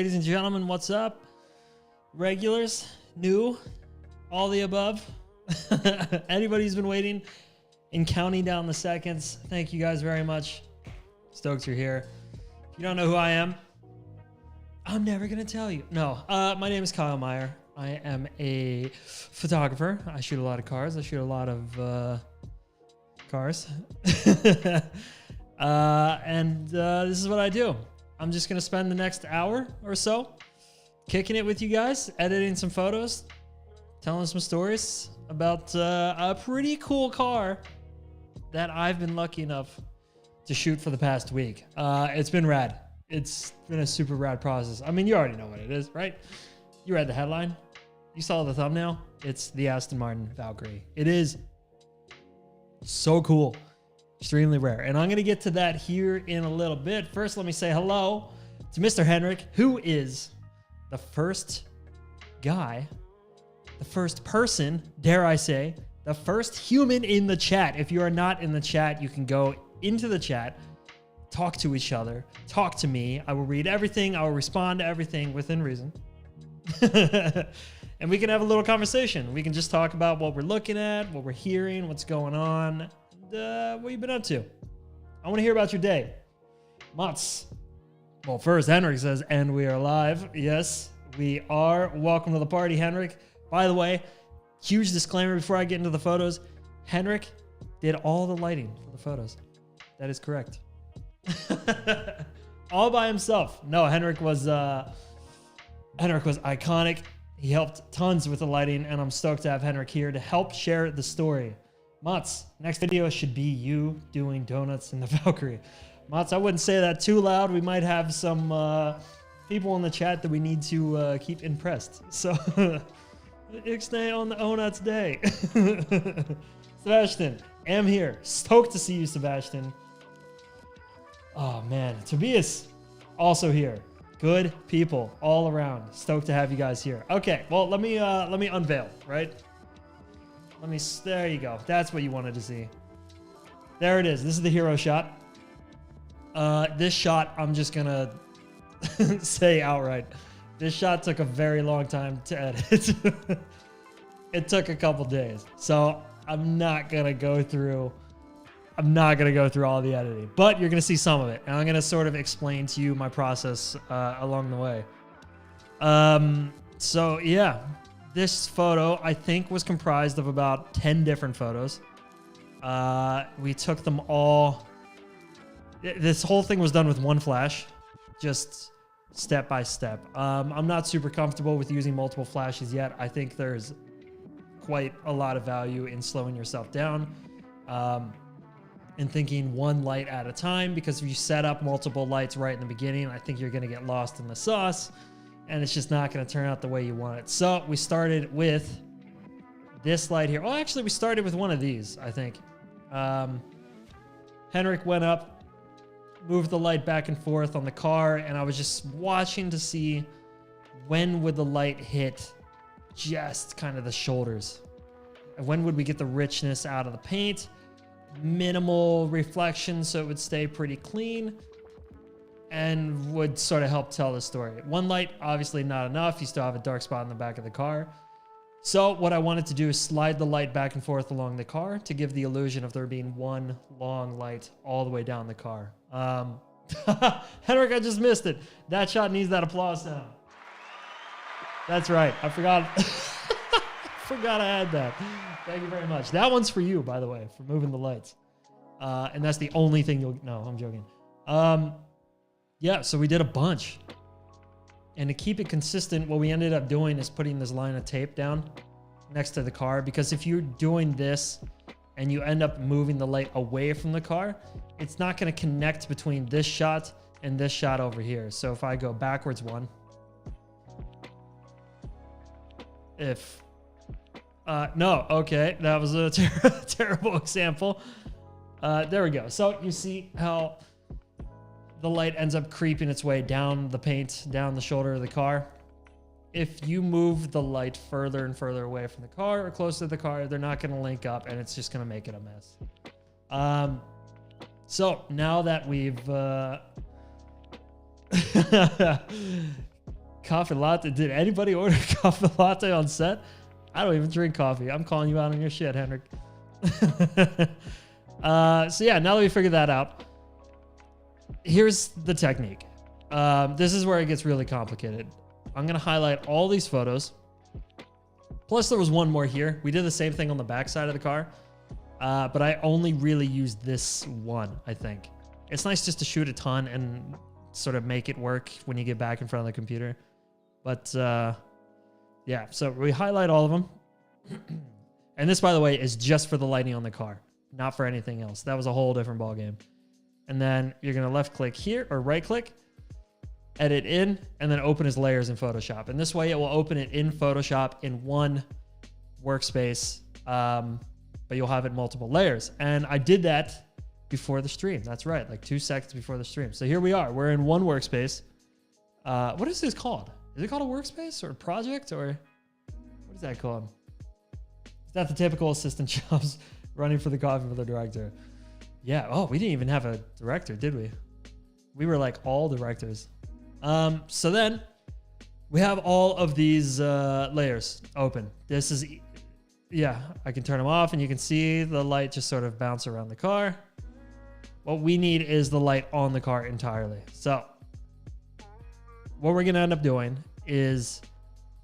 ladies and gentlemen, what's up? Regulars, new, all the above. Anybody who's been waiting and counting down the seconds, thank you guys very much. Stoked you're here. If you don't know who I am, I'm never gonna tell you. No, my name is Kyle Meyer. I am a photographer. I shoot a lot of cars. I shoot a lot of cars. And this is what I do. I'm just gonna spend the next hour or so kicking it with you guys, editing some photos, telling some stories about a pretty cool car that I've been lucky enough to shoot for the past week. It's been rad. It's been a super rad process. I mean, you already know what it is, right? You read the headline. You saw the thumbnail. It's the Aston Martin Valkyrie. It is so cool. Extremely rare. And I'm going to get to that here in a little bit. First, let me say hello to Mr. Henrik, who is the first guy, the first person, dare I say, the first human in the chat. If you are not in the chat, you can go into the chat, talk to each other, talk to me. I will read everything. I will respond to everything within reason. And we can have a little conversation. We can just talk about what we're looking at, what we're hearing, what's going on, and, what you've been up to. I want to hear about your day. Mats. Well, first, Henrik says, and we are live. Yes, we are. Welcome to the party, Henrik. By the way, huge disclaimer before I get into the photos. Henrik did all the lighting for the photos. That is correct. All by himself. No, Henrik was iconic. He helped tons with the lighting, and I'm stoked to have Henrik here to help share the story. Mats, next video should be you doing donuts in the Valkyrie. Mats, I wouldn't say that too loud. We might have some people in the chat that we need to keep impressed. So, Ixnay on the Onats day. Sebastian, am here. Stoked to see you, Sebastian. Oh man, Tobias, also here. Good people all around. Stoked to have you guys here. Okay, well let me unveil, right? There you go. That's what you wanted to see. There it is. This is the hero shot. This shot, I'm just gonna say outright. This shot took a very long time to edit. It took a couple days. So I'm not gonna go through all the editing, but you're gonna see some of it, and I'm gonna sort of explain to you my process along the way. So yeah, this photo I think was comprised of about 10 different photos. We took them all. This whole thing was done with one flash, just step by step. I'm not super comfortable with using multiple flashes yet. I think there's quite a lot of value in slowing yourself down. And thinking one light at a time, because if you set up multiple lights right in the beginning, I think you're going to get lost in the sauce, and it's just not going to turn out the way you want it. So we started with this light here. Oh, actually, we started with one of these, I think. Henrik went up, moved the light back and forth on the car, and I was just watching to see when would the light hit just kind of the shoulders. And when would we get the richness out of the paint? Minimal reflection so it would stay pretty clean and would sort of help tell the story. One light, obviously not enough. You still have a dark spot in the back of the car. So what I wanted to do is slide the light back and forth along the car to give the illusion of there being one long light all the way down the car. Henrik, I just missed it. That shot needs that applause sound. That's right. I forgot. Forgot I had that. Thank you very much. That one's for you, by the way, for moving the lights. And that's the only thing you'll... No, I'm joking. Yeah, so we did a bunch. And to keep it consistent, what we ended up doing is putting this line of tape down next to the car. Because if you're doing this and you end up moving the light away from the car, it's not going to connect between this shot and this shot over here. So if I go backwards one... no, okay, that was a terrible example. There we go. So you see how the light ends up creeping its way down the paint, down the shoulder of the car. If you move the light further and further away from the car or close to the car, they're not going to link up, and it's just going to make it a mess. So now that we've coffee latte. Did anybody order coffee latte on set? I don't even drink coffee. I'm calling you out on your shit, Henrik. So yeah, now that we figured that out, here's the technique. This is where it gets really complicated. I'm going to highlight all these photos. Plus there was one more here. We did the same thing on the back side of the car. But I only really used this one, I think. It's nice just to shoot a ton and sort of make it work when you get back in front of the computer. But yeah, so we highlight all of them. And this, by the way, is just for the lighting on the car, not for anything else. That was a whole different ballgame. And then you're going to left click here or right click, edit in, and then open as layers in Photoshop. And this way it will open it in Photoshop in one workspace, but you'll have it multiple layers. And I did that before the stream. That's right, like 2 seconds before the stream. So here we are. We're in one workspace. What is this called? Is it called a workspace or a project, or what is that called? Is that the typical assistant jobs running for the coffee for the director? Yeah. Oh, we didn't even have a director, did we? We were like all directors. So then we have all of these layers open. This is, yeah, I can turn them off and you can see the light just sort of bounce around the car. What we need is the light on the car entirely. So what we're going to end up doing is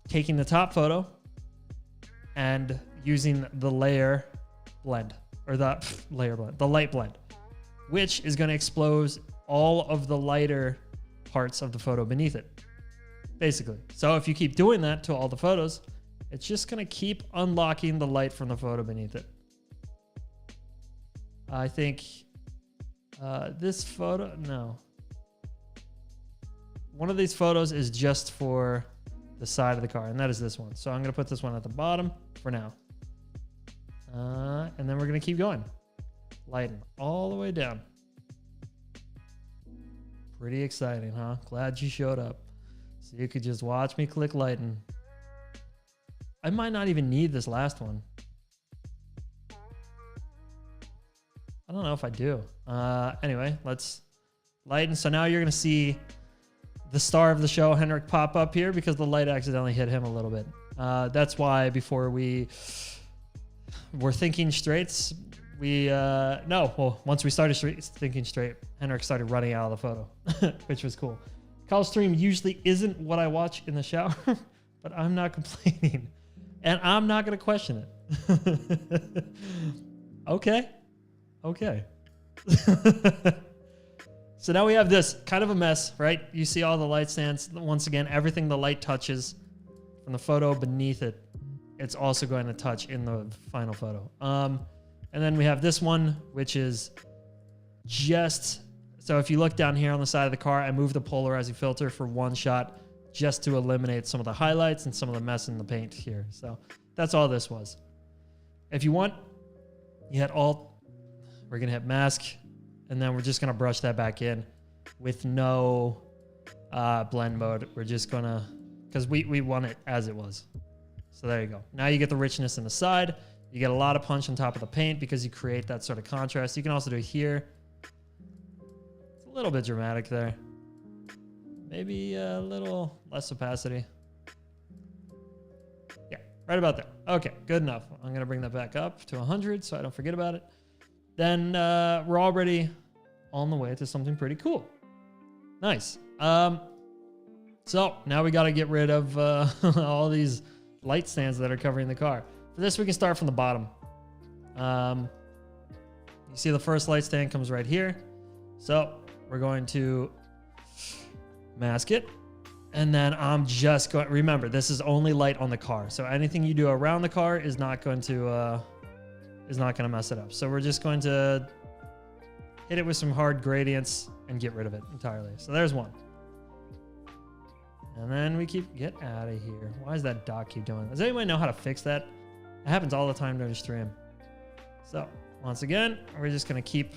taking the top photo and using the layer blend, or the layer blend, the light blend, which is going to expose all of the lighter parts of the photo beneath it, basically. So if you keep doing that to all the photos, it's just going to keep unlocking the light from the photo beneath it. I think this photo, no. One of these photos is just for the side of the car, and that is this one. So I'm going to put this one at the bottom for now. And then we're going to keep going. Lighten all the way down. Pretty exciting, huh? Glad you showed up. So you could just watch me click lighten. I might not even need this last one. I don't know if I do. Anyway, let's lighten. So now you're going to see the star of the show, Henrik, pop up here because the light accidentally hit him a little bit. That's why before we were thinking straights, once we started thinking straight, Henrik started running out of the photo, which was cool. College stream usually isn't what I watch in the shower, but I'm not complaining. And I'm not going to question it. Okay. So now we have this kind of a mess, right? You see all the light stands. Once again, everything the light touches from the photo beneath it, it's also going to touch in the final photo. And then we have this one, which is just, so if you look down here on the side of the car, I moved the polarizing filter for one shot just to eliminate some of the highlights and some of the mess in the paint here. So that's all this was. If you want, you hit Alt, we're going to hit mask, and then we're just going to brush that back in with no blend mode. We're just going to, because we want it as it was. So there you go. Now you get the richness in the side. You get a lot of punch on top of the paint because you create that sort of contrast. You can also do it here. It's a little bit dramatic there. Maybe a little less opacity. Yeah, right about there. Okay, good enough. I'm going to bring that back up to 100 so I don't forget about it. Then we're already on the way to something pretty cool. Nice. So now we got to get rid of all these light stands that are covering the car. For this, we can start from the bottom. You see the first light stand comes right here. So we're going to mask it. And then I'm just going, remember, this is only light on the car. So anything you do around the car is not going to mess it up. So we're just going to hit it with some hard gradients and get rid of it entirely. So there's one. And then we get out of here. Why does that dot keep doing that? Does anyone know how to fix that? It happens all the time during the stream. So once again, we're just going to keep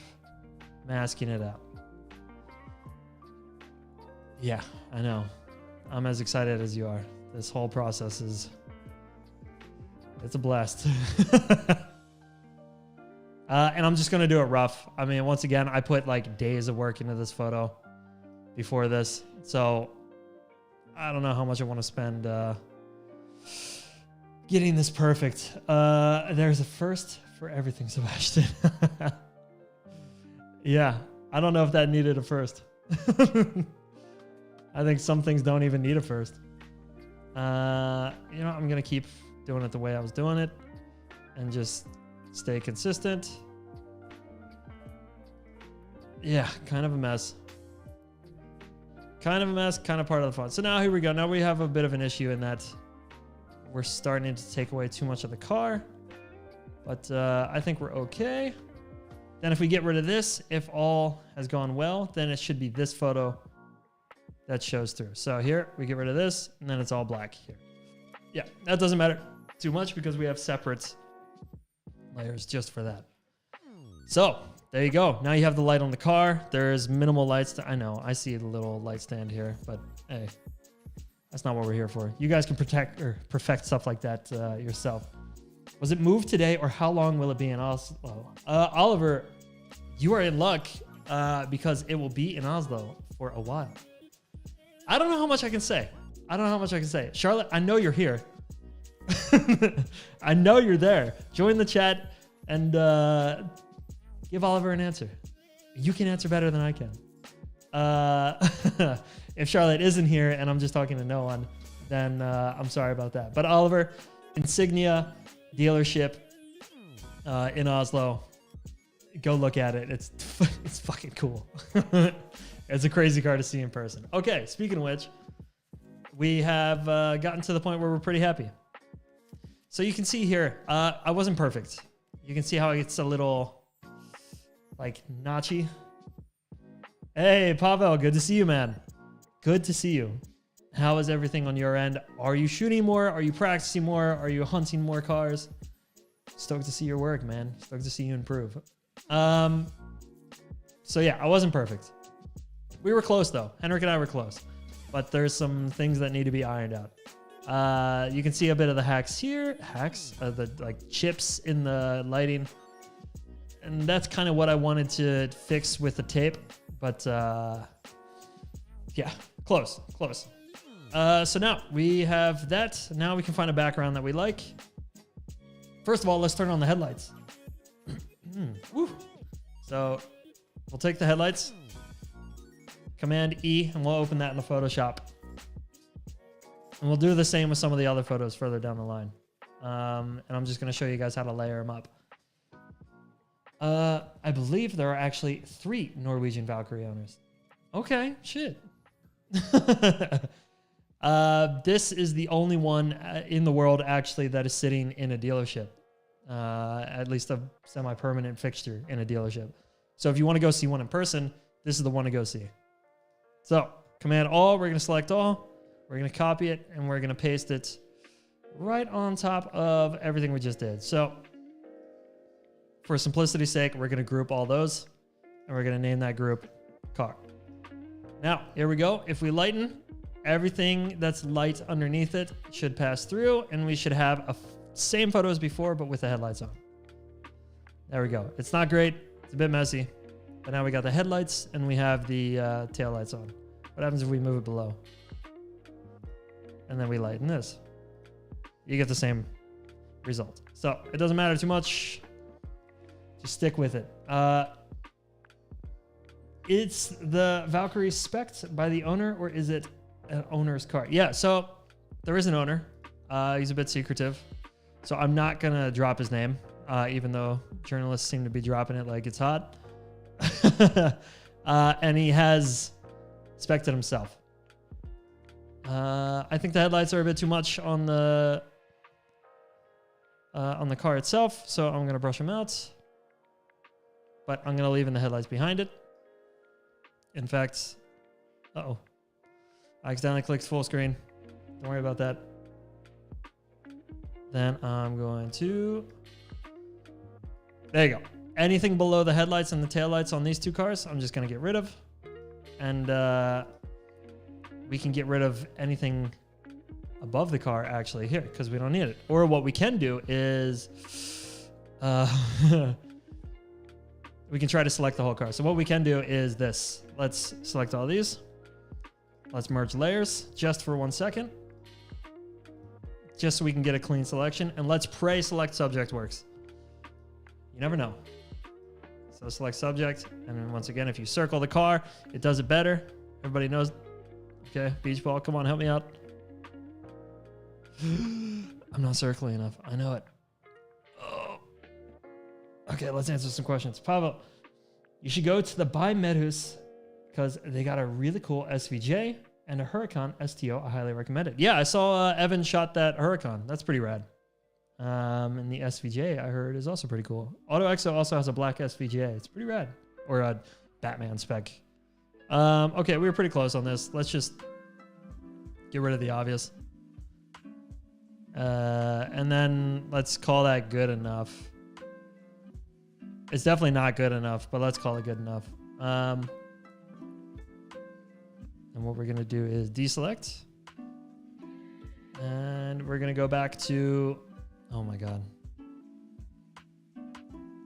masking it out. Yeah, I know. I'm as excited as you are. This whole process it's a blast. And I'm just going to do it rough. I mean, once again, I put like days of work into this photo before this. So I don't know how much I want to spend getting this perfect. There's a first for everything, Sebastian. Yeah, I don't know if that needed a first. I think some things don't even need a first. You know, I'm going to keep doing it the way I was doing it and just stay consistent. Yeah, kind of a mess. Kind of a mess, kind of part of the fun. So now here we go. Now we have a bit of an issue in that we're starting to take away too much of the car. But I think we're okay. Then if we get rid of this, if all has gone well, then it should be this photo that shows through. So here we get rid of this and then it's all black here. Yeah, that doesn't matter too much because we have separate layers just for that. So there you go. Now you have the light on the car. There's minimal lights. I know I see the little light stand here, but hey, that's not what we're here for. You guys can protect or perfect stuff like that yourself. Was it moved today or how long will it be in Oslo? Oliver, you are in luck because it will be in Oslo for a while. I don't know how much I can say. I don't know how much I can say. Charlotte, I know you're here. I know you're there. Join the chat and give Oliver an answer. You can answer better than I can. If Charlotte isn't here and I'm just talking to no one, then I'm sorry about that. But Oliver, Insignia dealership in Oslo, go look at it. It's fucking cool. It's a crazy car to see in person. Okay, speaking of which, we have gotten to the point where we're pretty happy. So you can see here, I wasn't perfect. You can see how it's a little like notchy. Hey, Pavel, good to see you, man. Good to see you. How is everything on your end? Are you shooting more? Are you practicing more? Are you hunting more cars? Stoked to see your work, man. Stoked to see you improve. So yeah, I wasn't perfect. We were close though. Henrik and I were close, but there's some things that need to be ironed out. You can see a bit of the hacks here. Hacks, the like chips in the lighting. And that's kind of what I wanted to fix with the tape, but yeah, close. So now we have that. Now we can find a background that we like. First of all, let's turn on the headlights. Woo. So we'll take the headlights, Command E, and we'll open that in the Photoshop. And we'll do the same with some of the other photos further down the line. And I'm just going to show you guys how to layer them up. I believe there are actually 3 Norwegian Valkyrie owners. Okay, shit. This is the only one in the world actually that is sitting in a dealership. At least a semi-permanent fixture in a dealership. So if you want to go see one in person, this is the one to go see. So Command All, we're going to select all. We're going to copy it and we're going to paste it right on top of everything we just did. So for simplicity's sake, we're going to group all those and we're going to name that group car. Now, here we go. If we lighten, everything that's light underneath it should pass through and we should have a same photo as before, but with the headlights on. There we go. It's not great. It's a bit messy, but now we got the headlights and we have the tail lights on. What happens if we move it below? And then we lighten this. You get the same result. So it doesn't matter too much. Just stick with it. It's the Valkyrie spec'd by the owner, or is it an owner's car? Yeah, so there is an owner. He's a bit secretive. So I'm not going to drop his name, even though journalists seem to be dropping it like it's hot. And he has spec'd it himself. I think the headlights are a bit too much on the car itself, so I'm going to brush them out. But I'm going to leave in the headlights behind it. In fact, I accidentally clicked full screen. Don't worry about that. Then I'm going to... There you go. Anything below the headlights and the taillights on these 2 cars, I'm just going to get rid of. And we can get rid of anything above the car actually here because we don't need it. Or what we can do is... we can try to select the whole car. So what we can do is this. Let's select all these. Let's merge layers just for 1 second. Just so we can get a clean selection. And let's pray select subject works. You never know. So select subject. And then once again, if you circle the car, it does it better. Everybody knows. Okay, beach ball, come on, help me out. I'm not circling enough. I know it. Oh. Okay, let's answer some questions. Pavel, you should go to the Buy Medus because they got a really cool SVJ and a Huracan STO. I highly recommend it. Yeah, I saw Evan shot that Huracan. That's pretty rad. And the SVJ I heard is also pretty cool. AutoExo also has a black SVJ. It's pretty rad. Or a Batman spec. Okay, we were pretty close on this. Let's just get rid of the obvious. And then let's call that good enough. It's definitely not good enough, but let's call it good enough. And what we're going to do is deselect. And we're going to go back to... Oh my God.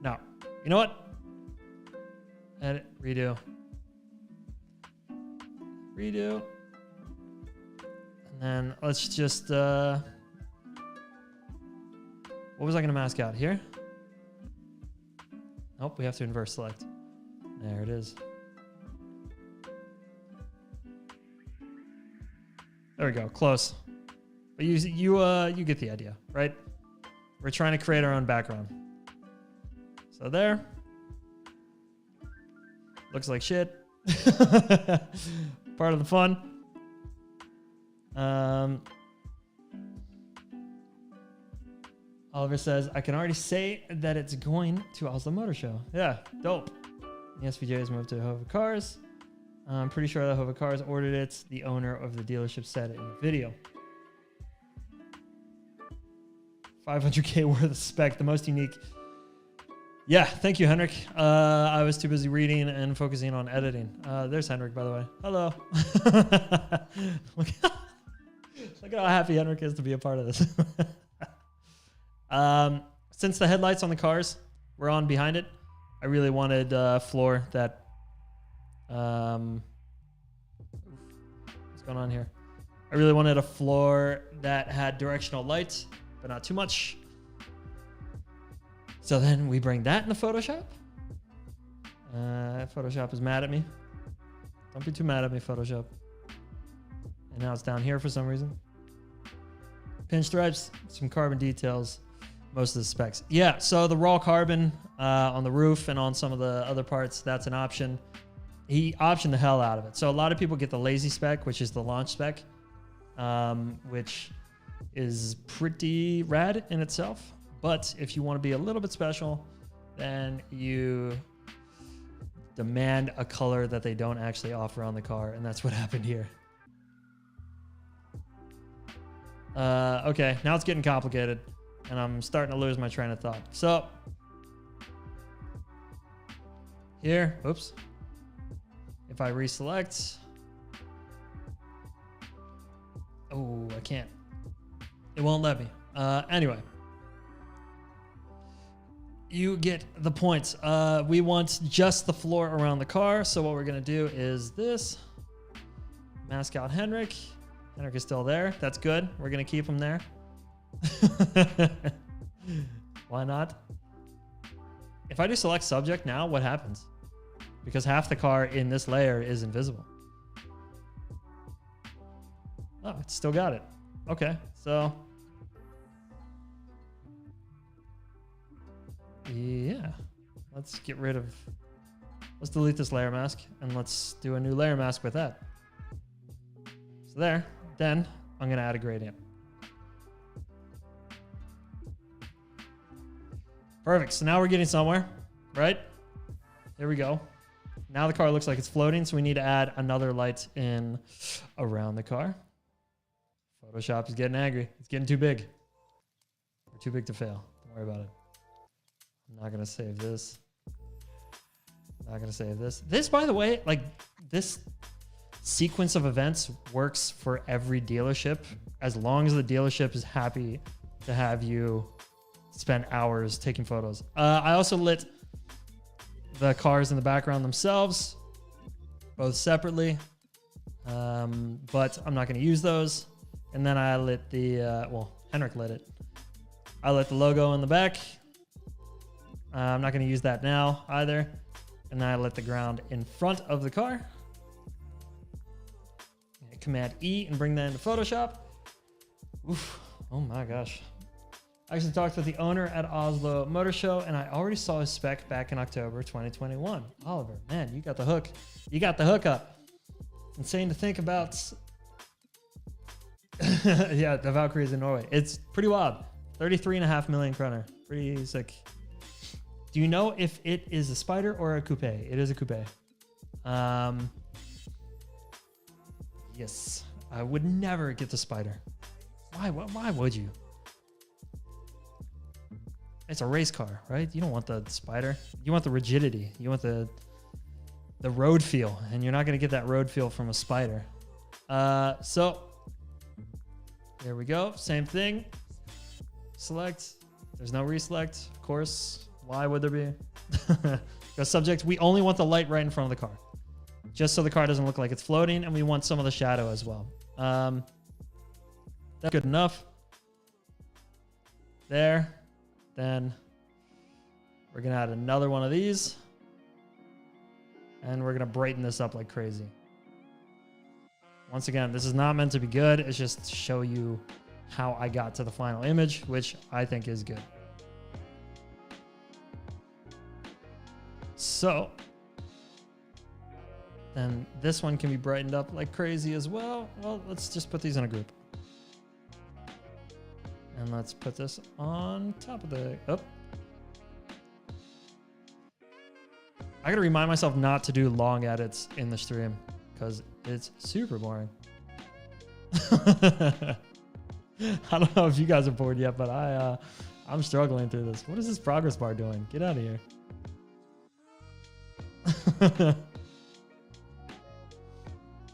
No. You know what? Edit. Redo. Redo. And then let's just... what was I going to mask out? Here? Nope, we have to inverse select. There it is. There we go. Close. But you get the idea, right? We're trying to create our own background. So there. Looks like shit. Part of the fun. Oliver says, I can already say that it's going to Oslo Motor Show. Yeah, dope. The SVJ has moved to Hova Cars. I'm pretty sure that Hova Cars ordered it. The owner of the dealership said it in the video. 500K worth of spec, the most unique. Yeah, thank you, Henrik. I was too busy reading and focusing on editing. There's Henrik, by the way. Hello. Look at how happy Henrik is to be a part of this. Since the headlights on the cars were on behind it, I really wanted a floor that... what's going on here? I really wanted a floor that had directional light, but not too much. So then we bring that into Photoshop. Photoshop is mad at me. Don't be too mad at me, Photoshop. And now it's down here for some reason. Pinstripes, some carbon details, most of the specs. Yeah, so the raw carbon on the roof and on some of the other parts, that's an option. He optioned the hell out of it. So a lot of people get the lazy spec, which is the launch spec, which is pretty rad in itself. But if you want to be a little bit special, then you demand a color that they don't actually offer on the car. And that's what happened here. Okay, now it's getting complicated. And I'm starting to lose my train of thought. So, here, oops. If I reselect. Oh, I can't. It won't let me. Anyway. You get the points. We want just the floor around the car. So what we're going to do is this. Mask out Henrik. Henrik is still there. That's good. We're going to keep him there. Why not? If I do select subject now, what happens? Because half the car in this layer is invisible. Oh, it's still got it. Okay, so... yeah, let's get rid of... Let's delete this layer mask, and let's do a new layer mask with that. So there. Then, I'm going to add a gradient. Perfect. So now we're getting somewhere, right? There we go. Now the car looks like it's floating, so we need to add another light in around the car. Photoshop is getting angry. It's getting too big. We're too big to fail. Don't worry about it. I'm not going to save this. Not going to save this. This, by the way, like this sequence of events works for every dealership as long as the dealership is happy to have you spend hours taking photos. I also lit the cars in the background themselves, both separately. but I'm not going to use those. And then I lit the, well, Henrik lit it. I lit the logo in the back. I'm not going to use that now either. And then I lit the ground in front of the car. Command E and bring that into Photoshop. Oof. Oh my gosh. I actually talked with the owner at Oslo Motor Show, and I already saw his spec back in October 2021. Oliver, man, you got the hook. You got the hookup. Insane to think about. Yeah, the Valkyrie is in Norway. It's pretty wild. 33.5 million kroner. Pretty sick. Do you know if it is a Spider or a coupe? It is a coupe. Yes, I would never get the Spider. Why would you? It's a race car, right? You don't want the Spider. You want the rigidity. You want the road feel, and you're not going to get that road feel from a Spider. So there we go. Same thing. Select. There's no reselect, of course. Why would there be? Go subject. We only want the light right in front of the car, just so the car doesn't look like it's floating, and we want some of the shadow as well. That's good enough. There. Then we're going to add another one of these, and we're going to brighten this up like crazy. Once again, this is not meant to be good. It's just to show you how I got to the final image, which I think is good. So then this one can be brightened up like crazy as well. Well, let's just put these in a group. And let's put this on top of the... Oh. I gotta remind myself not to do long edits in the stream because it's super boring. I don't know if you guys are bored yet, but I'm struggling through this. What is this progress bar doing? Get out of here.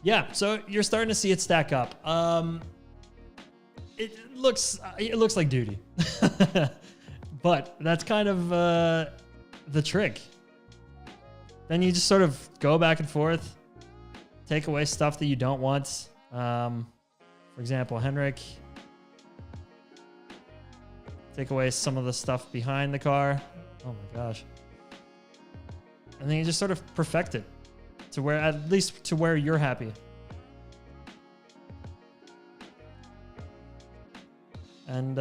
Yeah, so you're starting to see it stack up. It looks like duty, but that's kind of the trick. Then you just sort of go back and forth, take away stuff that you don't want. For example, Henrik, take away some of the stuff behind the car. Oh my gosh. And then you just sort of perfect it to where, at least to where you're happy. And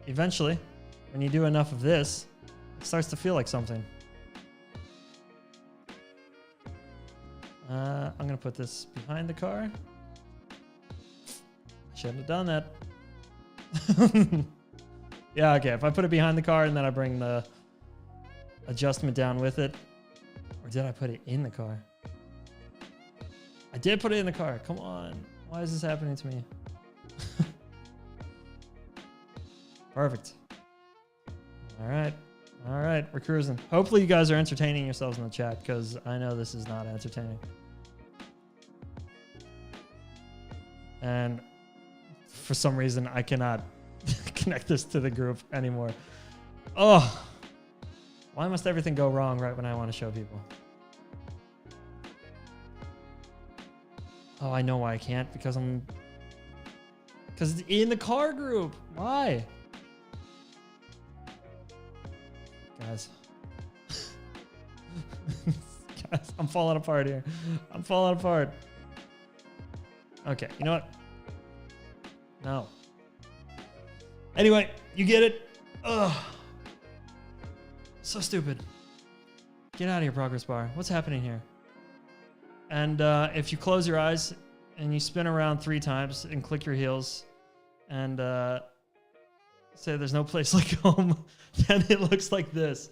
eventually, when you do enough of this, it starts to feel like something. I'm going to put this behind the car. Shouldn't have done that. Yeah, okay. If I put it behind the car and then I bring the adjustment down with it. Or did I put it in the car? I did put it in the car. Come on. Why is this happening to me? Perfect. All right. All right. We're cruising. Hopefully you guys are entertaining yourselves in the chat because I know this is not entertaining. And for some reason, I cannot connect this to the group anymore. Oh, why must everything go wrong right when I want to show people? Oh, I know why I can't, because it's in the car group. Why? Guys. Guys, I'm falling apart here. I'm falling apart. Okay, you know what? No. Anyway, you get it. Ugh. So stupid. Get out of here, progress bar. What's happening here? And if you close your eyes and you spin around 3 times and click your heels and say there's no place like home, then it looks like this.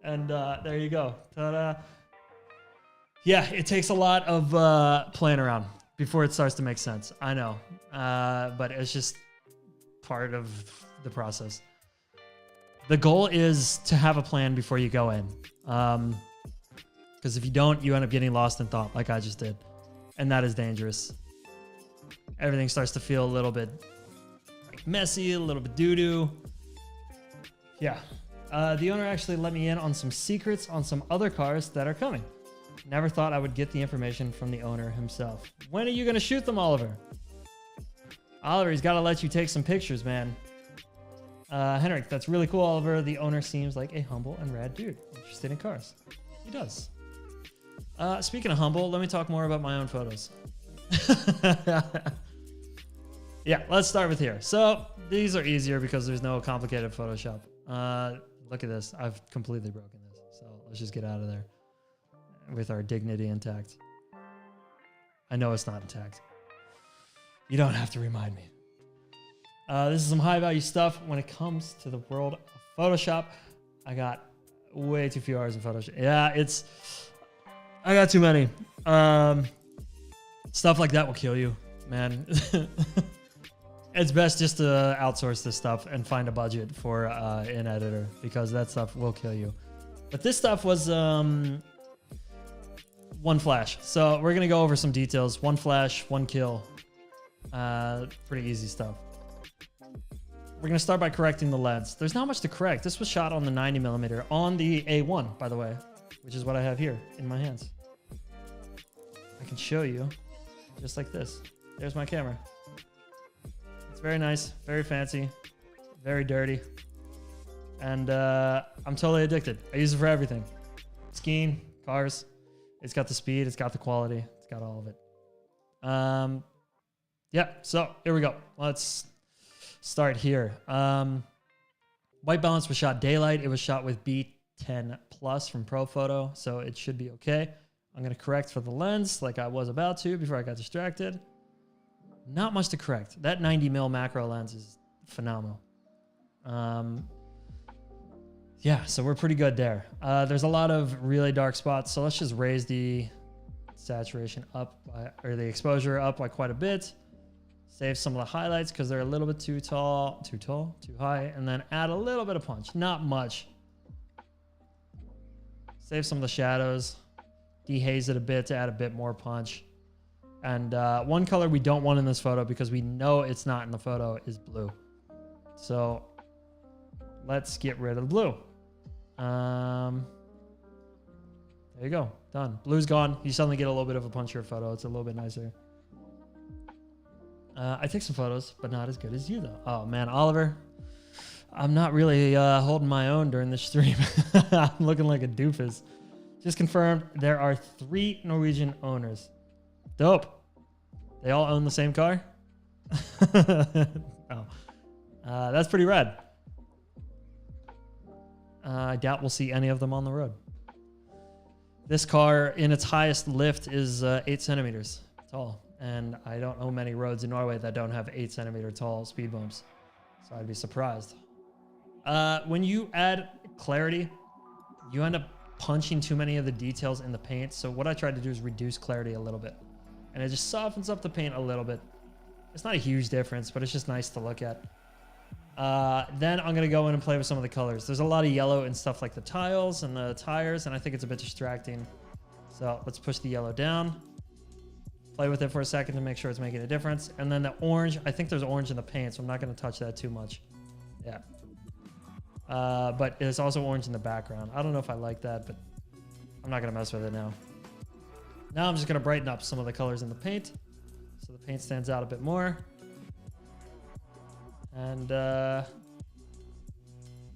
And there you go. Ta-da. Yeah, it takes a lot of playing around before it starts to make sense. I know. But it's just part of the process. The goal is to have a plan before you go in. Because if you don't, you end up getting lost in thought like I just did. And that is dangerous. Everything starts to feel a little bit like messy, a little bit doo-doo. Yeah. The owner actually let me in on some secrets on some other cars that are coming. Never thought I would get the information from the owner himself. When are you going to shoot them, Oliver? Oliver, he's got to let you take some pictures, man. Henrik, that's really cool, Oliver. The owner seems like a humble and rad dude. Interested in cars. He does. Speaking of humble, let me talk more about my own photos. Yeah, let's start with here. So these are easier because there's no complicated Photoshop. Look at this. I've completely broken this. So let's just get out of there with our dignity intact. I know it's not intact. You don't have to remind me. This is some high value stuff. When it comes to the world of Photoshop, I got way too few hours in Photoshop. Yeah, I got too many. Stuff like that will kill you, man. It's best just to outsource this stuff and find a budget for an editor because that stuff will kill you. But this stuff was one flash. So we're going to go over some details. One flash, one kill. Pretty easy stuff. We're going to start by correcting the lens. There's not much to correct. This was shot on the 90mm on the A1, by the way, which is what I have here in my hands. I can show you just like this. There's my camera. It's very nice, very fancy, very dirty. And I'm totally addicted. I use it for everything. Skiing, cars. It's got the speed, it's got the quality, it's got all of it. Yeah, so here we go. Let's start here. White balance was shot daylight. It was shot with B10 Plus from Profoto, so it should be okay. I'm going to correct for the lens like I was about to before I got distracted. Not much to correct. That 90mm macro lens is phenomenal. Yeah, so we're pretty good there. There's a lot of really dark spots, so let's just raise the saturation up or the exposure up by quite a bit. Save some of the highlights because they're a little bit too high, and then add a little bit of punch. Not much. Save some of the shadows. Dehaze it a bit to add a bit more punch. And one color we don't want in this photo because we know it's not in the photo is blue. So let's get rid of the blue. There you go. Done. Blue's gone. You suddenly get a little bit of a punchier photo. It's a little bit nicer. I take some photos, but not as good as you, though. Oh, man. Oliver, I'm not really holding my own during this stream. I'm looking like a doofus. Just confirmed there are 3 Norwegian owners. Dope. They all own the same car? Oh. That's pretty rad. I doubt we'll see any of them on the road. This car in its highest lift is 8 centimeters tall. And I don't know many roads in Norway that don't have 8 centimeter tall speed bumps. So I'd be surprised. When you add clarity, you end up punching too many of the details in the paint. So what I tried to do is reduce clarity a little bit. And it just softens up the paint a little bit. It's not a huge difference, but it's just nice to look at. Then I'm going to go in and play with some of the colors. There's a lot of yellow and stuff like the tiles and the tires, and I think it's a bit distracting. So let's push the yellow down. Play with it for a second to make sure it's making a difference. And then the orange, I think there's orange in the paint, so I'm not going to touch that too much. Yeah. But there's also orange in the background. I don't know if I like that, but I'm not going to mess with it now. Now I'm just going to brighten up some of the colors in the paint so the paint stands out a bit more. And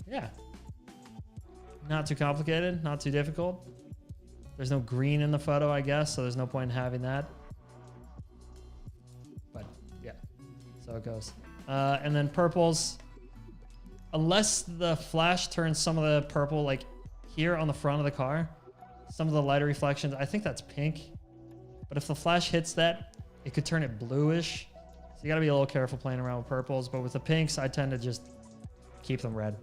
yeah, not too complicated, not too difficult. There's no green in the photo, I guess, so there's no point in having that. But yeah, so it goes. And then purples, unless the flash turns some of the purple, like here on the front of the car, some of the lighter reflections, I think that's pink. But if the flash hits that, it could turn it bluish. So you gotta be a little careful playing around with purples, but with the pinks, I tend to just keep them red.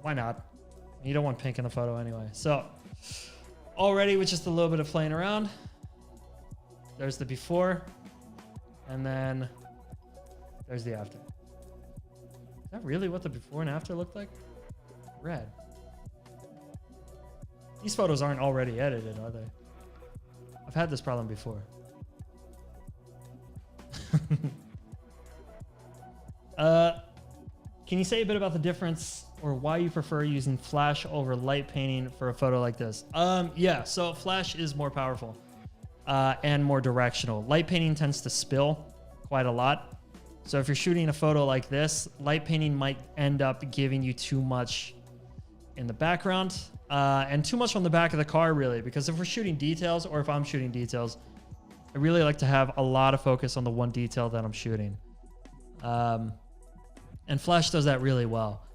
Why not? You don't want pink in the photo anyway. So already with just a little bit of playing around, there's the before, and then there's the after. Is that really what the before and after looked like? Red. These photos aren't already edited, are they? I've had this problem before. Can you say a bit about the difference or why you prefer using flash over light painting for a photo like this? Yeah, so flash is more powerful and more directional. Light painting tends to spill quite a lot. So if you're shooting a photo like this, light painting might end up giving you too much in the background and too much on the back of the car, really, because if we're shooting details or if I'm shooting details, I really like to have a lot of focus on the one detail that I'm shooting. And flash does that really well,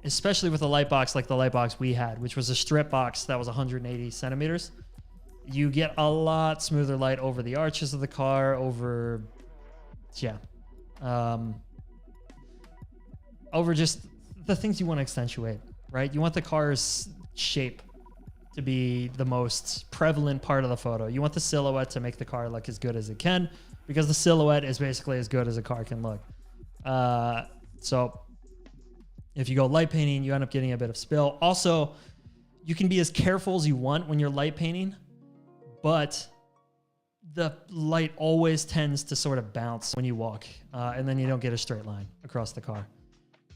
especially with a light box like the light box we had, which was a strip box that was 180 centimeters. You get a lot smoother light over the arches of the car, over just the things you want to accentuate, right? You want the car's shape to be the most prevalent part of the photo. You want the silhouette to make the car look as good as it can, because the silhouette is basically as good as a car can look. So if you go light painting, you end up getting a bit of spill. Also, you can be as careful as you want when you're light painting, but the light always tends to sort of bounce when you walk, and then you don't get a straight line across the car.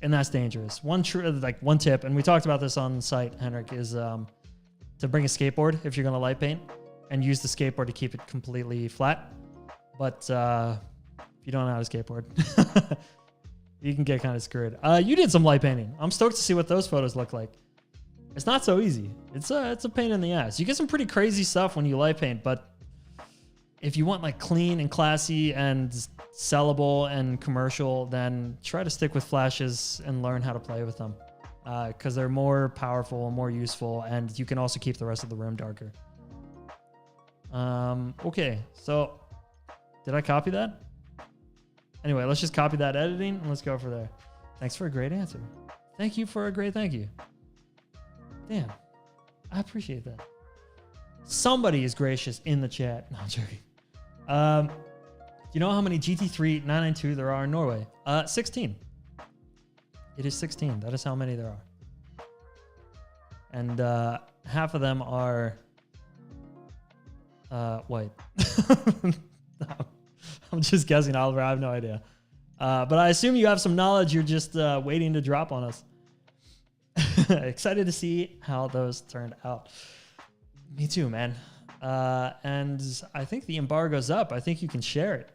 And that's dangerous. One tip, and we talked about this on site, Henrik, is to bring a skateboard if you're going to light paint and use the skateboard to keep it completely flat. But if you don't know how to skateboard, you can get kind of screwed. You did some light painting. I'm stoked to see what those photos look like. It's not so easy. It's a pain in the ass. You get some pretty crazy stuff when you light paint, but if you want like clean and classy and sellable and commercial, then try to stick with flashes and learn how to play with them, because they're more powerful and more useful, and you can also keep the rest of the room darker. Okay, so did I copy that? Anyway, let's just copy that editing and let's go for there. Thanks for a great answer. Thank you for a great thank you. Damn, I appreciate that. Somebody is gracious in the chat. No, I'm joking. You know how many GT3 992 there are in Norway? 16. It is 16. That is how many there are. And half of them are white. I'm just guessing, Oliver. I have no idea. But I assume you have some knowledge. You're just waiting to drop on us. Excited to see how those turned out. Me too, man. And I think the embargo's up. I think you can share it.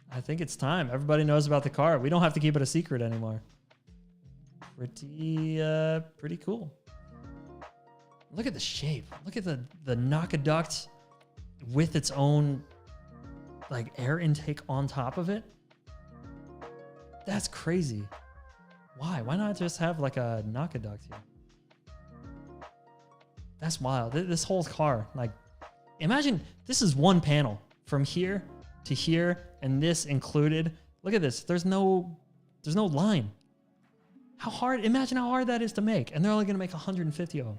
I think it's time. Everybody knows about the car. We don't have to keep it a secret anymore. Pretty cool. Look at the shape. Look at the Nakaduct with its own like air intake on top of it. That's crazy. Why? Why not just have like a Nakaduct here? That's wild. This whole car, like, imagine this is one panel from here to here, and this included. Look at this. There's no line. How hard? Imagine how hard that is to make, and they're only gonna make 150 of them.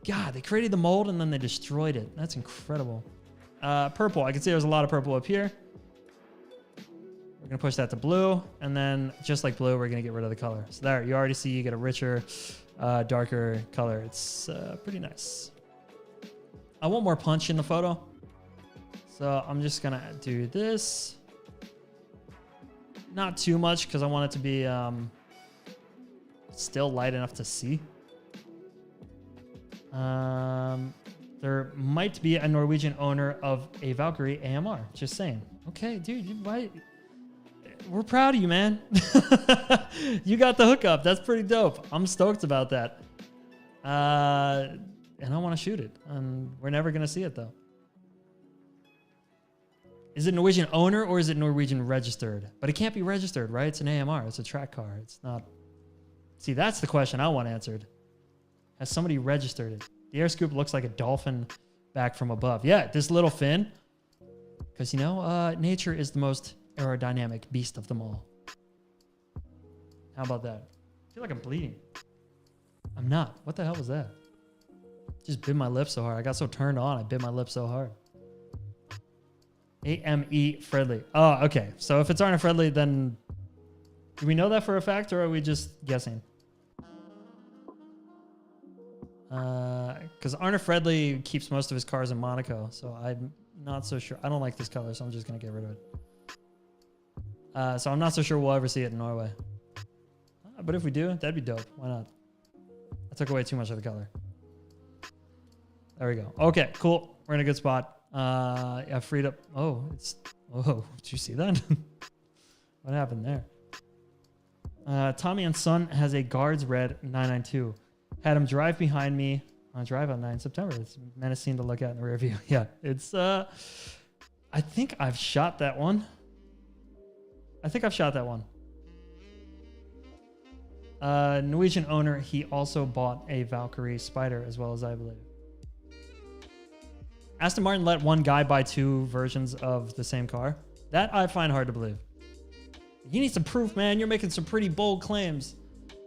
God, they created the mold and then they destroyed it. That's incredible. Purple. I can see there's a lot of purple up here. We're gonna push that to blue, and then just like blue, we're gonna get rid of the color. So there, you already see you get a richer, darker color. It's pretty nice. I want more punch in the photo, so I'm just gonna do this. Not too much, because I want it to be still light enough to see. There might be a Norwegian owner of a Valkyrie AMR. Just saying. Okay, dude, why? We're proud of you, man. You got the hookup. That's pretty dope. I'm stoked about that. And I want to shoot it. And we're never going to see it, though. Is it Norwegian owner or is it Norwegian registered? But it can't be registered, right? It's an AMR. It's a track car. It's not. See, that's the question I want answered. Has somebody registered it? The air scoop looks like a dolphin back from above. Yeah, this little fin. Because, you know, nature is the most aerodynamic beast of them all. How about that? I feel like I'm bleeding. I'm not. What the hell was that? Just bit my lip so hard. I got so turned on. I bit my lip so hard. AME friendly. Oh, okay. So if it's Arna friendly, then do we know that for a fact, or are we just guessing? Because Arna Fredley keeps most of his cars in Monaco, so I'm not so sure. I don't like this color, so I'm just gonna get rid of it. So I'm not so sure we'll ever see it in Norway. but if we do, that'd be dope. Why not? I took away too much of the color. There we go. Okay, cool. We're in a good spot. Yeah, freed up. Oh, did you see that? What happened there? Tommy and Son has a guards red 992. Had him drive behind me on a drive on 9 September. It's menacing to look at in the rear view. Yeah, it's, I think I've shot that one. Norwegian owner, he also bought a Valkyrie Spider as well as I believe. Aston Martin let one guy buy 2 versions of the same car. That I find hard to believe. You need some proof, man. You're making some pretty bold claims.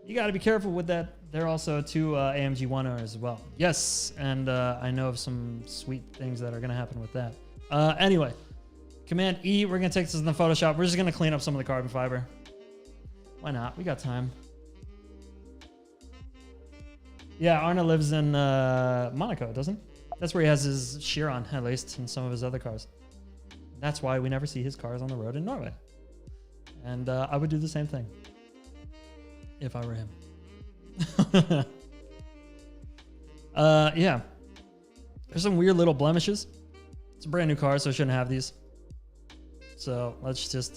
You got to be careful with that. They're also 2 AMG 1 owners as well. Yes, and I know of some sweet things that are going to happen with that. Anyway, Command E, we're going to take this in the Photoshop. We're just going to clean up some of the carbon fiber. Why not? We got time. Yeah, Arna lives in Monaco, doesn't he? That's where he has his Chiron, at least, in some of his other cars. That's why we never see his cars on the road in Norway. And I would do the same thing if I were him. Yeah. There's some weird little blemishes. It's a brand new car, so I shouldn't have these. So let's just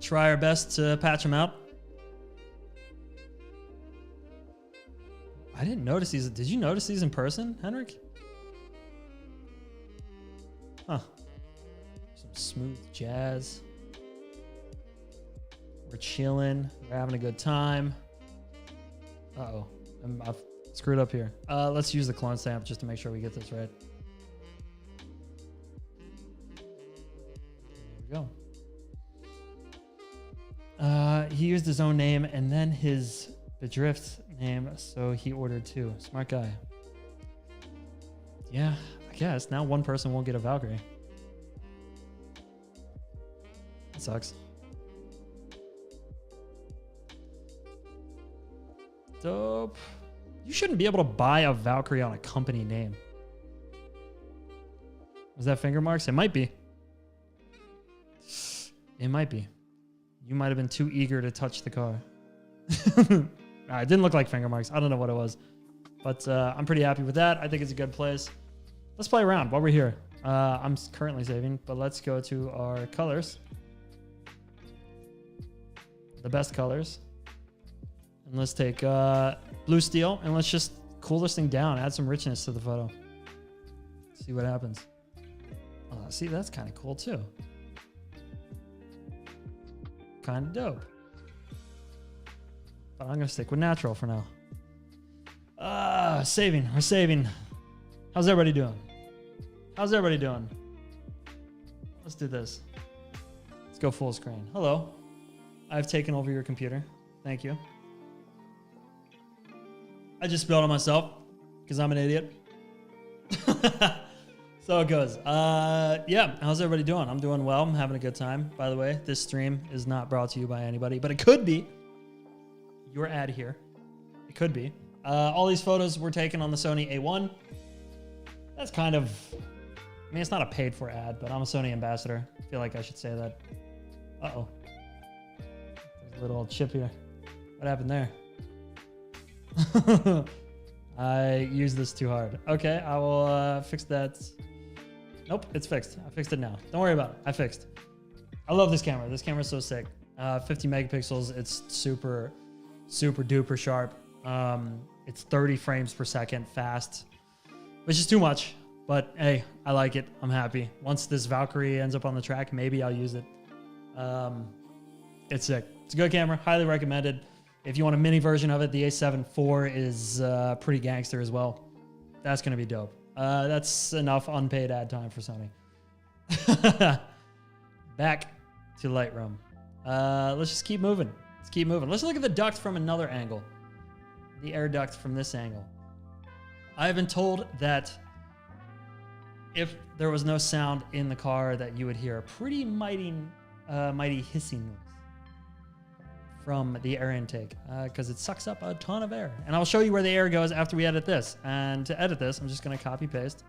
try our best to patch them out. I didn't notice these. Did you notice these in person, Henrik? Huh. Some smooth jazz. We're chilling. We're having a good time. Uh-oh. I've screwed up here. Let's use the clone stamp just to make sure we get this right. There we go. He used his own name and then his Bedrift name, so he ordered 2. Smart guy. Yeah, I guess. Now one person won't get a Valkyrie. That sucks. Dope. You shouldn't be able to buy a Valkyrie on a company name. Was that finger marks? It might be. It might be. You might have been too eager to touch the car. It didn't look like finger marks. I don't know what it was. But I'm pretty happy with that. I think it's a good place. Let's play around while we're here. I'm currently saving, but let's go to our colors. The best colors. And let's take blue steel and let's just cool this thing down. Add some richness to the photo. See what happens. See, that's kind of cool too. Kind of dope. But I'm going to stick with natural for now. Saving. We're saving. How's everybody doing? How's everybody doing? Let's do this. Let's go full screen. Hello. I've taken over your computer. Thank you. I just spilled on myself because I'm an idiot. So it goes. Yeah, how's everybody doing? I'm doing well. I'm having a good time. By the way, this stream is not brought to you by anybody, but it could be. Your ad here. It could be. All these photos were taken on the Sony A1. That's kind of, I mean, it's not a paid for ad, but I'm a Sony ambassador. I feel like I should say that. Uh-oh. There's a little chip here. What happened there? I used this too hard. Okay, I will fix that. Nope, it's fixed. I fixed it now. Don't worry about it. I fixed. I love this camera. This camera's so sick. 50 megapixels. It's super duper sharp. It's 30 frames per second fast, which is too much, but hey, I like it. I'm happy. Once this Valkyrie ends up on the track, maybe I'll use it. It's sick. It's a good camera. Highly recommended. If you want a mini version of it, the A7 IV is pretty gangster as well. That's going to be dope. That's enough unpaid ad time for Sony. Back to Lightroom. Let's just keep moving. Let's keep moving. Let's look at the duct from another angle. The air duct from this angle. I have been told that if there was no sound in the car, that you would hear a pretty mighty hissing noise from the air intake, because it sucks up a ton of air. And I'll show you where the air goes after we edit this. And to edit this, I'm just going to copy paste,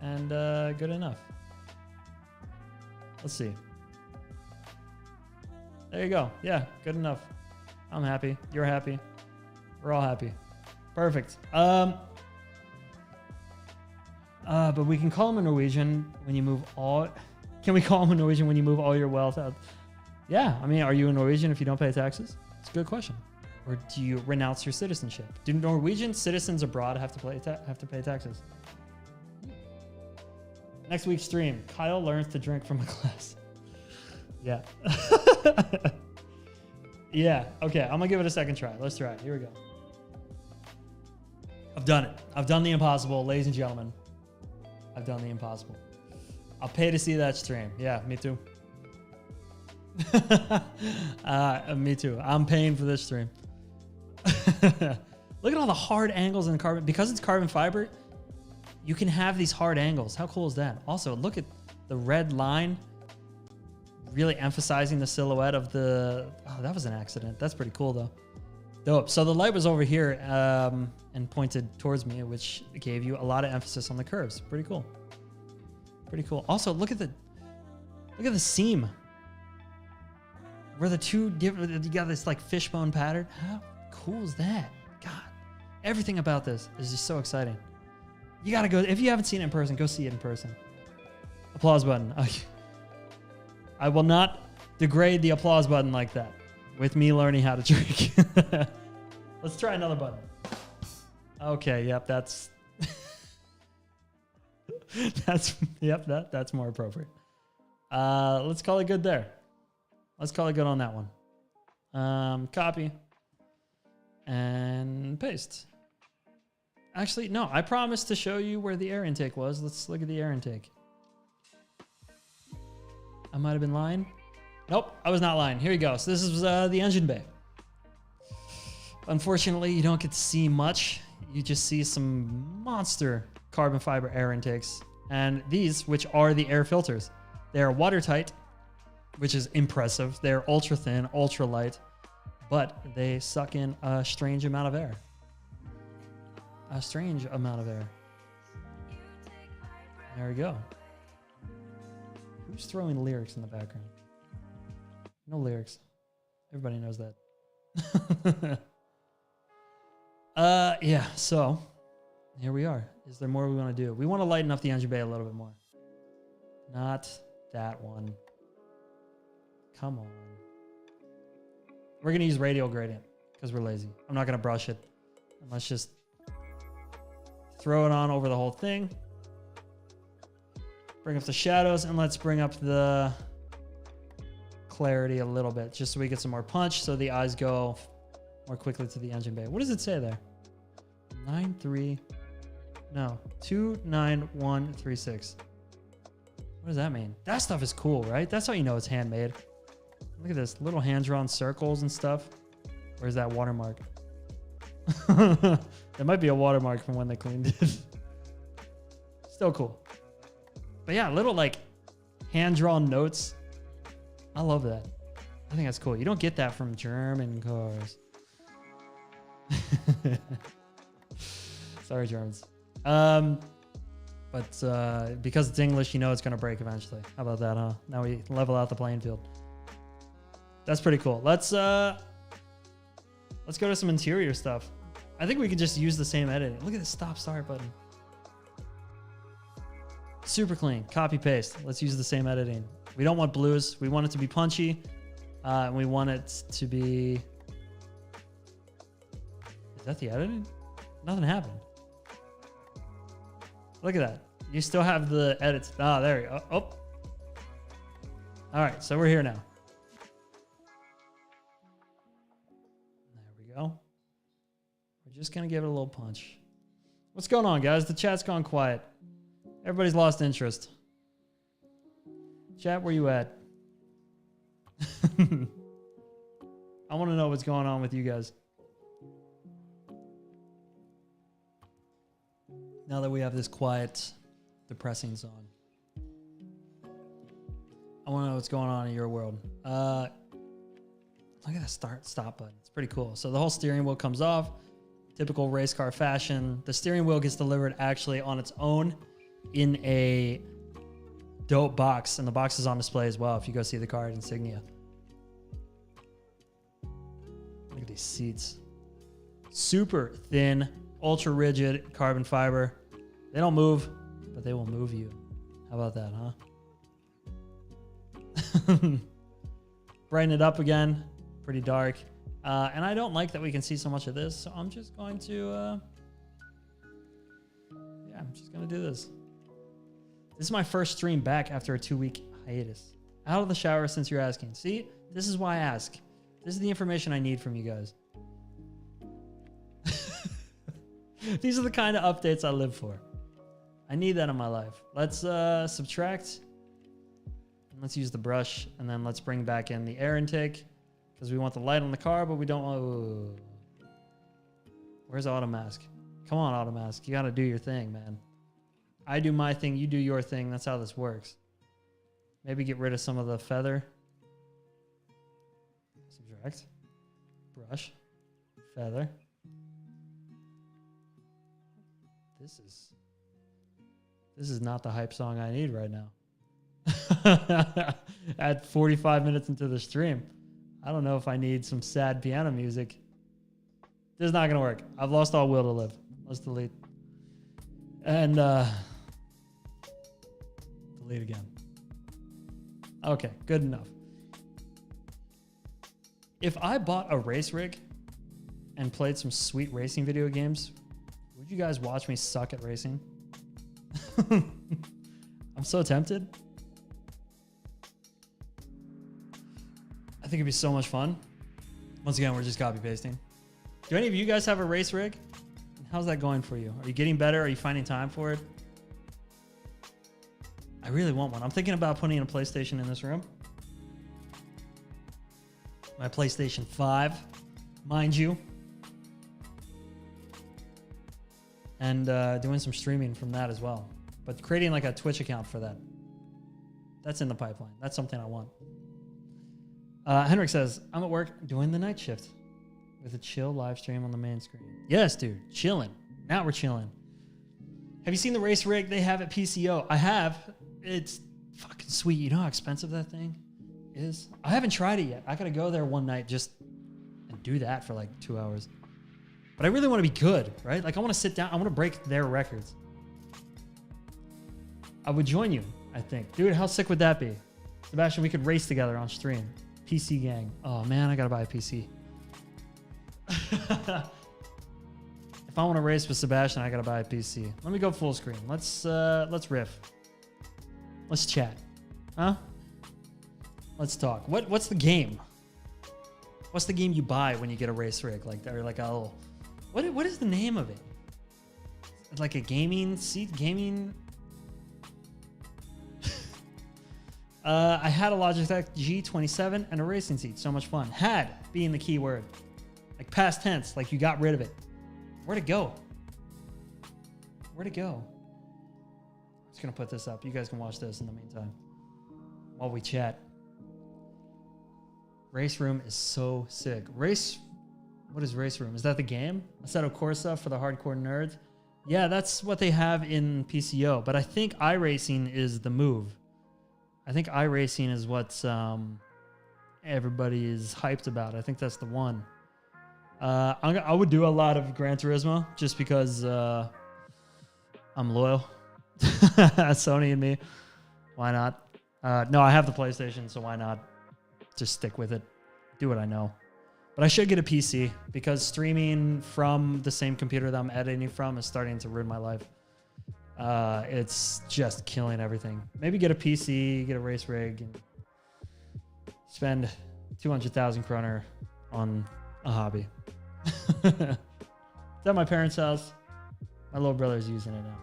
and good enough. Let's see. There you go. Yeah, good enough. I'm happy. You're happy. We're all happy. Perfect. But we can call him a Norwegian when you move all... Can we call him a Norwegian when you move all your wealth out? Yeah. I mean, are you a Norwegian if you don't pay taxes? It's a good question. Or do you renounce your citizenship? Do Norwegian citizens abroad have to pay taxes? Next week's stream, Kyle learns to drink from a glass. Yeah. Yeah. Okay. I'm gonna give it a second try. Let's try it. Here we go. I've done it. I've done the impossible, ladies and gentlemen. I've done the impossible. I'll pay to see that stream. Yeah, me too. Me too. I'm paying for this stream. Look at all the hard angles in carbon. Because it's carbon fiber, you can have these hard angles. How cool is that? Also, look at the red line really emphasizing the silhouette of the... Oh, that was an accident. That's pretty cool, though. Dope. So the light was over here and pointed towards me, which gave you a lot of emphasis on the curves. Pretty cool. Pretty cool. Also, look at the seam. Where the two different... You got this, like, fishbone pattern. How cool is that? God. Everything about this is just so exciting. You gotta go... If you haven't seen it in person, go see it in person. Applause button. I will not degrade the applause button like that with me learning how to drink. Let's try another button. Okay, yep, that's that's more appropriate. Let's call it good there. Let's call it good on that one. Copy and paste. Actually, no, I promised to show you where the air intake was. Let's look at the air intake. I might have been lying. Nope, I was not lying. Here you go. So this is the engine bay. Unfortunately, you don't get to see much. You just see some monster carbon fiber air intakes. And these, which are the air filters, they are watertight, which is impressive. They're ultra thin, ultra light, but they suck in a strange amount of air. A strange amount of air. There we go. Who's throwing lyrics in the background? No lyrics. Everybody knows that. Yeah, so here we are. Is there more we want to do? We want to lighten up the engine bay a little bit more. Not that one. Come on. We're going to use radial gradient because we're lazy. I'm not going to brush it. And let's just throw it on over the whole thing. Bring up the shadows, and let's bring up the clarity a little bit, just so we get some more punch, so the eyes go more quickly to the engine bay. What does it say there? 29136. What does that mean? That stuff is cool, right? That's how you know it's handmade. Look at this, little hand-drawn circles and stuff. Where's that watermark? There might be a watermark from when they cleaned it. Still cool. But yeah, little like hand-drawn notes. I love that. I think that's cool. You don't get that from German cars. Sorry, Germans. But because it's English, you know it's going to break eventually. How about that, huh? Now we level out the playing field. That's pretty cool. Let's go to some interior stuff. I think we could just use the same editing. Look at the stop-start button. Super clean. Copy paste. Let's use the same editing. We don't want blues. We want it to be punchy. And we want it to be... Is that the editing? Nothing happened. Look at that. You still have the edits. Ah, there we go. Oh. All right, so we're here now. There we go. We're just going to give it a little punch. What's going on, guys? The chat's gone quiet. Everybody's lost interest. Chat, where you at? I want to know what's going on with you guys. Now that we have this quiet, depressing song. I want to know what's going on in your world. Look at that stop button. It's pretty cool. So the whole steering wheel comes off. Typical race car fashion. The steering wheel gets delivered actually on its own in a dope box. And the box is on display as well if you go see the car at Insignia. Look at these seats. Super thin, ultra rigid carbon fiber. They don't move, but they will move you. How about that, huh? Brighten it up again. Pretty dark. And I don't like that we can see so much of this, so I'm just going to, I'm just going to do this. This is my first stream back after a 2-week hiatus. Out of the shower since you're asking. See, this is why I ask. This is the information I need from you guys. These are the kind of updates I live for. I need that in my life. Let's subtract. Let's use the brush, and then let's bring back in the air intake because we want the light on the car, but we don't want... Ooh. Where's Automask? Come on, Automask. You got to do your thing, man. I do my thing. You do your thing. That's how this works. Maybe get rid of some of the feather. Subtract. Brush. Feather. This is not the hype song I need right now. At 45 minutes into the stream. I don't know if I need some sad piano music. This is not going to work. I've lost all will to live. Let's delete. And delete again. Okay, good enough. If I bought a race rig and played some sweet racing video games, would you guys watch me suck at racing? I'm so tempted. I think it'd be so much fun. Once again, we're just copy pasting. Do any of you guys have a race rig? How's that going for you? Are you getting better? Are you finding time for it? I really want one. I'm thinking about putting a PlayStation in this room. My PlayStation 5, mind you. And doing some streaming from that as well. But creating like a Twitch account for that. That's in the pipeline. That's something I want. Henrik says, I'm at work doing the night shift with a chill live stream on the main screen. Yes, dude. Chilling. Now we're chilling. Have you seen the race rig they have at PCO? I have. It's fucking sweet. You know how expensive that thing is? I haven't tried it yet. I got to go there one night just and do that for like 2 hours. But I really want to be good, right? Like I want to sit down. I want to break their records. I would join you, I think. Dude, how sick would that be? Sebastian, we could race together on stream. PC gang. Oh man, I got to buy a PC. If I want to race with Sebastian, I got to buy a PC. Let me go full screen. Let's riff. Let's chat. Huh? Let's talk. What's the game? What's the game you buy when you get a race rig? Like, or like a little... What is the name of it? Like a gaming seat? Gaming... I had a Logitech G27 and a racing seat. So much fun. Had being the key word. Like past tense. Like you got rid of it. Where'd it go? Where'd it go? I'm just going to put this up. You guys can watch this in the meantime. While we chat. Race Room is so sick. What is Race Room? Is that the game? Assetto Corsa for the hardcore nerds? Yeah, that's what they have in PCO. But I think iRacing is the move. I think iRacing is what everybody is hyped about. I think that's the one. I would do a lot of Gran Turismo just because I'm loyal. Sony and me. Why not? No, I have the PlayStation, so why not just stick with it? Do what I know. But I should get a PC because streaming from the same computer that I'm editing from is starting to ruin my life. It's just killing everything. Maybe get a PC, get a race rig, and spend 200,000 kroner on a hobby. It's at my parents' house. My little brother's using it now.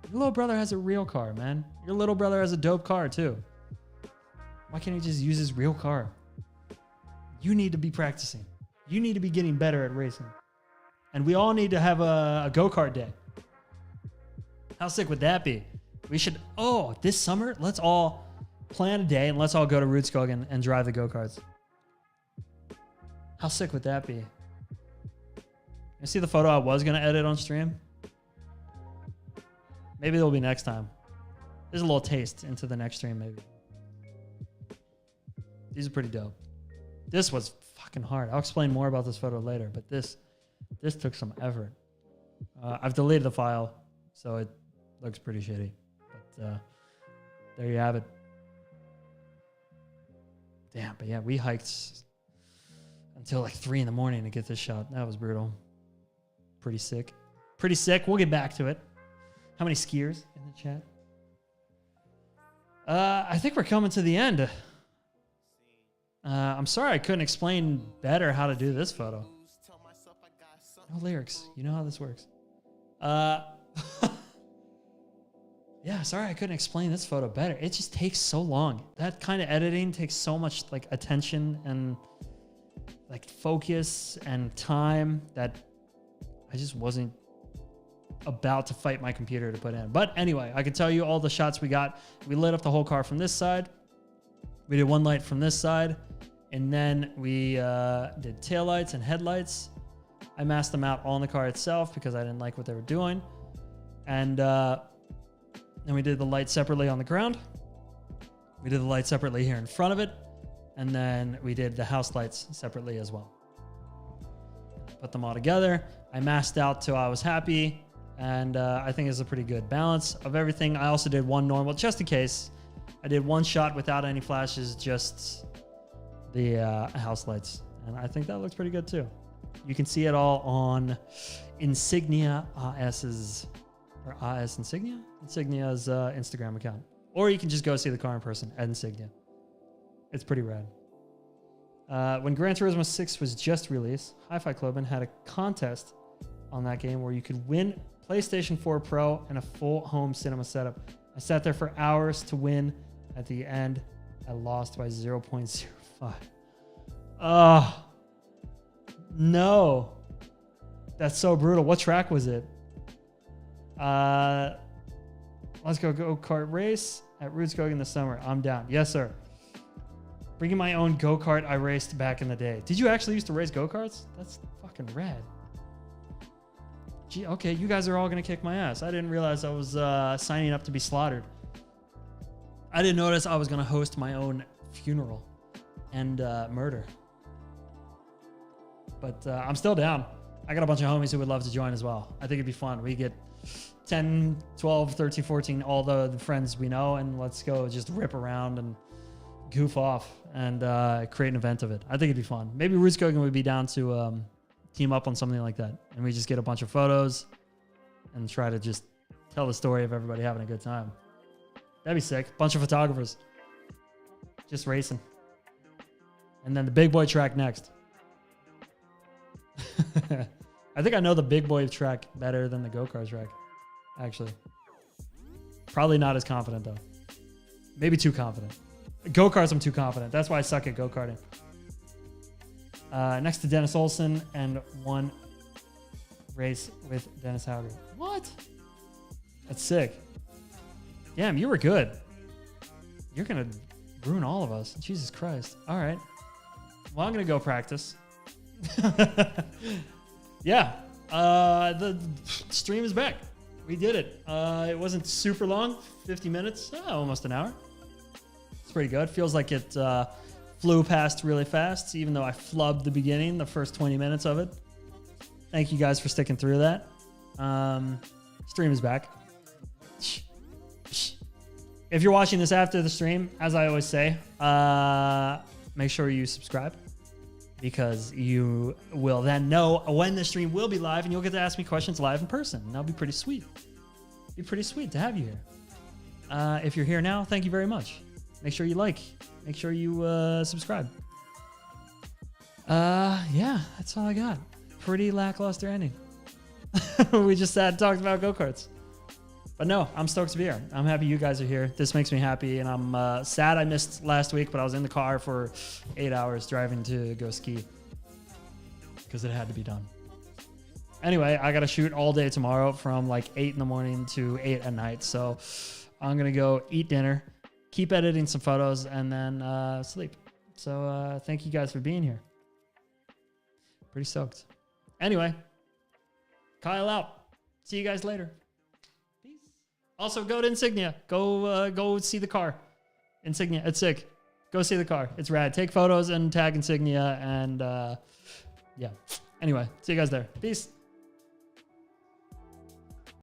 Your little brother has a real car, man. Your little brother has a dope car, too. Why can't he just use his real car? You need to be practicing. You need to be getting better at racing. And we all need to have a go-kart day. How sick would that be? We should, this summer, let's all plan a day and let's all go to Rudskogen and drive the go-karts. How sick would that be? You see the photo I was going to edit on stream? Maybe there'll be next time. There's a little taste into the next stream, maybe. These are pretty dope. This was fucking hard. I'll explain more about this photo later, but this took some effort. I've deleted the file, so it looks pretty shitty. But there you have it. Damn, but yeah, we hiked until like 3 in the morning to get this shot. That was brutal. Pretty sick. Pretty sick. We'll get back to it. How many skiers in the chat? I think we're coming to the end. I'm sorry I couldn't explain better how to do this photo. No lyrics. You know how this works. Yeah, sorry I couldn't explain this photo better. It just takes so long. That kind of editing takes so much like attention and like focus and time that I just wasn't about to fight my computer to put in. But anyway, I can tell you all the shots we got. We lit up the whole car from this side. We did one light from this side. And then we did taillights and headlights. I masked them out all in the car itself because I didn't like what they were doing. And then we did the lights separately on the ground. We did the lights separately here in front of it. And then we did the house lights separately as well. Put them all together. I masked out till I was happy. And I think it's a pretty good balance of everything. I also did one normal, just in case. I did one shot without any flashes, just the house lights. And I think that looks pretty good too. You can see it all on Insignia AS's, or AS Insignia? Insignia's Instagram account. Or you can just go see the car in person at Insignia. It's pretty rad. When Gran Turismo 6 was just released, Hi-Fi Clubman had a contest on that game where you could win PlayStation 4 Pro and a full home cinema setup. I sat there for hours to win. At the end, I lost by 0.05. No. That's so brutal. What track was it? Let's go-kart race at Rootscogan this summer. I'm down. Yes, sir. Bringing my own go-kart I raced back in the day. Did you actually used to race go-karts? That's fucking rad. Gee, okay, you guys are all going to kick my ass. I didn't realize I was signing up to be slaughtered. I didn't notice I was going to host my own funeral and murder. But I'm still down. I got a bunch of homies who would love to join as well. I think it'd be fun. We get 10, 12, 13, 14, all the friends we know, and let's go just rip around and goof off and create an event of it. I think it'd be fun. Maybe Rootscogan would be down to team up on something like that. And we just get a bunch of photos and try to just tell the story of everybody having a good time. That'd be sick. Bunch of photographers. Just racing. And then the big boy track next. I think I know the big boy track better than the go-kart track, actually. Probably not as confident, though. Maybe too confident. Go-karts, I'm too confident. That's why I suck at go-karting. Next to Dennis Olsen and one race with Dennis Howard. What? That's sick. Damn, you were good. You're going to ruin all of us. Jesus Christ. All right. Well, I'm going to go practice. Yeah. The stream is back. We did it. It wasn't super long. 50 minutes. Almost an hour. It's pretty good. Feels like it flew past really fast, even though I flubbed the beginning, the first 20 minutes of it. Thank you guys for sticking through that. Stream is back. If you're watching this after the stream, as I always say, make sure you subscribe, because you will then know when the stream will be live, and you'll get to ask me questions live in person. And that'll be pretty sweet. Be pretty sweet to have you here. If you're here now, thank you very much. Make sure you like. Make sure you subscribe. Yeah, that's all I got. Pretty lackluster ending. We just sat and talked about go-karts. But no, I'm stoked to be here. I'm happy you guys are here. This makes me happy, and I'm sad I missed last week, but I was in the car for 8 hours driving to go ski because it had to be done. Anyway, I got to shoot all day tomorrow from like 8 in the morning to 8 at night. So I'm going to go eat dinner, keep editing some photos, and then sleep. So thank you guys for being here. Pretty stoked. Anyway, Kyle out. See you guys later. Also, go to Insignia. Go see the car. Insignia. It's sick. Go see the car. It's rad. Take photos and tag Insignia. And yeah. Anyway, see you guys there. Peace.